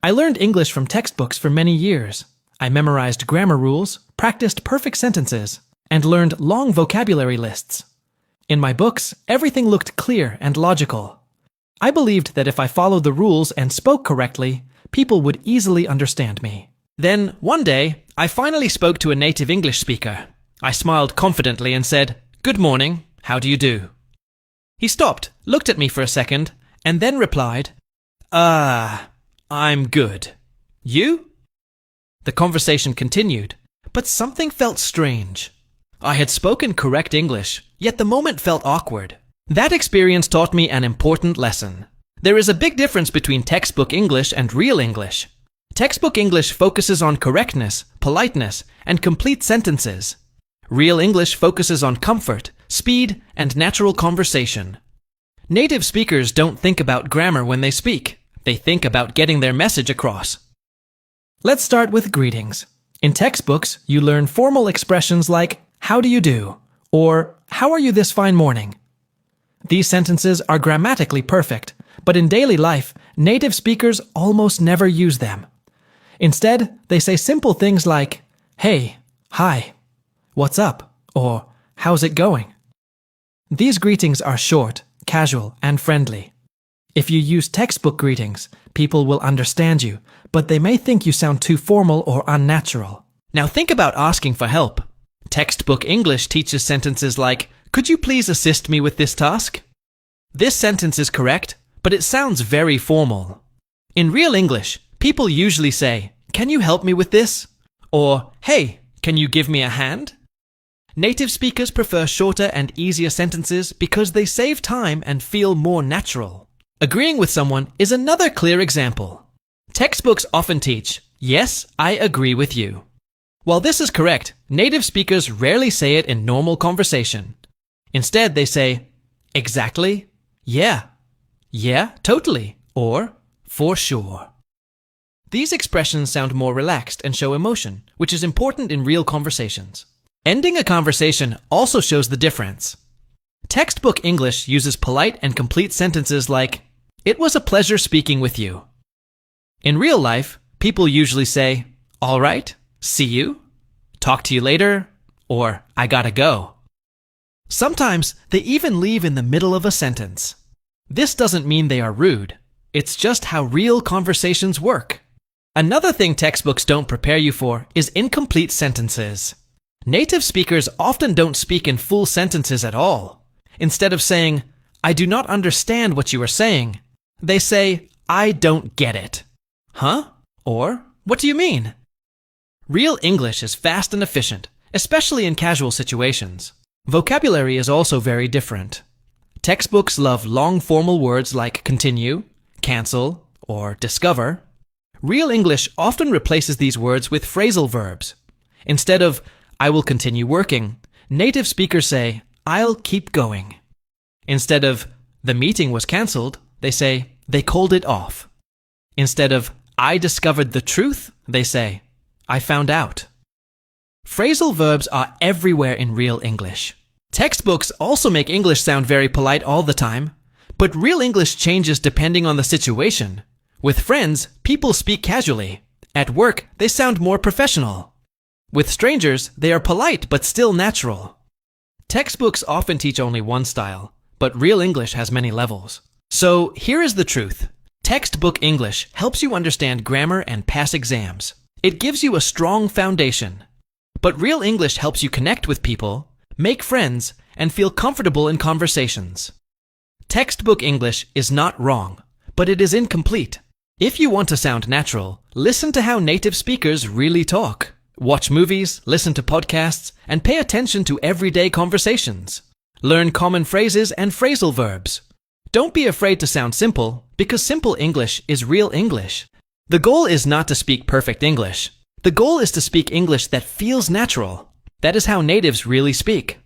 I learned English from textbooks for many years. I memorized grammar rules, practiced perfect sentences, and learned long vocabulary lists. In my books, everything looked clear and logical. I believed that if I followed the rules and spoke correctly, people would easily understand me. Then, one day, I finally spoke to a native English speaker. I smiled confidently and said, "Good morning, how do you do?" He stopped, looked at me for a second, and then replied, I'm good. You?" The conversation continued, but something felt strange. I had spoken correct English, yet the moment felt awkward. That experience taught me an important lesson. There is a big difference between textbook English and real English. Textbook English focuses on correctness, politeness, and complete sentences. Real English focuses on comfort, speed, and natural conversation. Native speakers don't think about grammar when they speak. They think about getting their message across. Let's start with greetings. In textbooks, you learn formal expressions like, "How do you do?" or "How are you this fine morning?" These sentences are grammatically perfect, but in daily life, native speakers almost never use them. Instead, they say simple things like, "Hey, hi, what's up?" or "How's it going?" These greetings are short, casual, and friendly. If you use textbook greetings, people will understand you, but they may think you sound too formal or unnatural. Now think about asking for help. Textbook English teaches sentences like, "Could you please assist me with this task?" This sentence is correct, but it sounds very formal. In real English, people usually say, "Can you help me with this?" or "Hey, can you give me a hand?" Native speakers prefer shorter and easier sentences because they save time and feel more natural. Agreeing with someone is another clear example. Textbooks often teach, "Yes, I agree with you." While this is correct, native speakers rarely say it in normal conversation. Instead, they say, "Exactly," "Yeah, totally," or "For sure." These expressions sound more relaxed and show emotion, which is important in real conversations. Ending a conversation also shows the difference. Textbook English uses polite and complete sentences like, "It was a pleasure speaking with you." In real life, people usually say, "All right, see you," "Talk to you later," or "I gotta go." Sometimes they even leave in the middle of a sentence. This doesn't mean they are rude. It's just how real conversations work. Another thing textbooks don't prepare you for is incomplete sentences. Native speakers often don't speak in full sentences at all. Instead of saying, "I do not understand what you are saying," they say, "I don't get it." "Huh?" or "What do you mean?" Real English is fast and efficient, especially in casual situations. Vocabulary is also very different. Textbooks love long formal words like continue, cancel, or discover. Real English often replaces these words with phrasal verbs. Instead of "I will continue working," native speakers say, "I'll keep going." Instead of "the meeting was cancelled," they say, "they called it off." Instead of "I discovered the truth," they say, "I found out." Phrasal verbs are everywhere in real English. Textbooks also make English sound very polite all the time, but real English changes depending on the situation. With friends, people speak casually. At work, they sound more professional. With strangers, they are polite but still natural. Textbooks often teach only one style, but real English has many levels. So here is the truth. Textbook English helps you understand grammar and pass exams. It gives you a strong foundation. But real English helps you connect with people, make friends, and feel comfortable in conversations. Textbook English is not wrong, but it is incomplete. If you want to sound natural, listen to how native speakers really talk. Watch movies, listen to podcasts, and pay attention to everyday conversations. Learn common phrases and phrasal verbs. Don't be afraid to sound simple, because simple English is real English. The goal is not to speak perfect English. The goal is to speak English that feels natural. That is how natives really speak.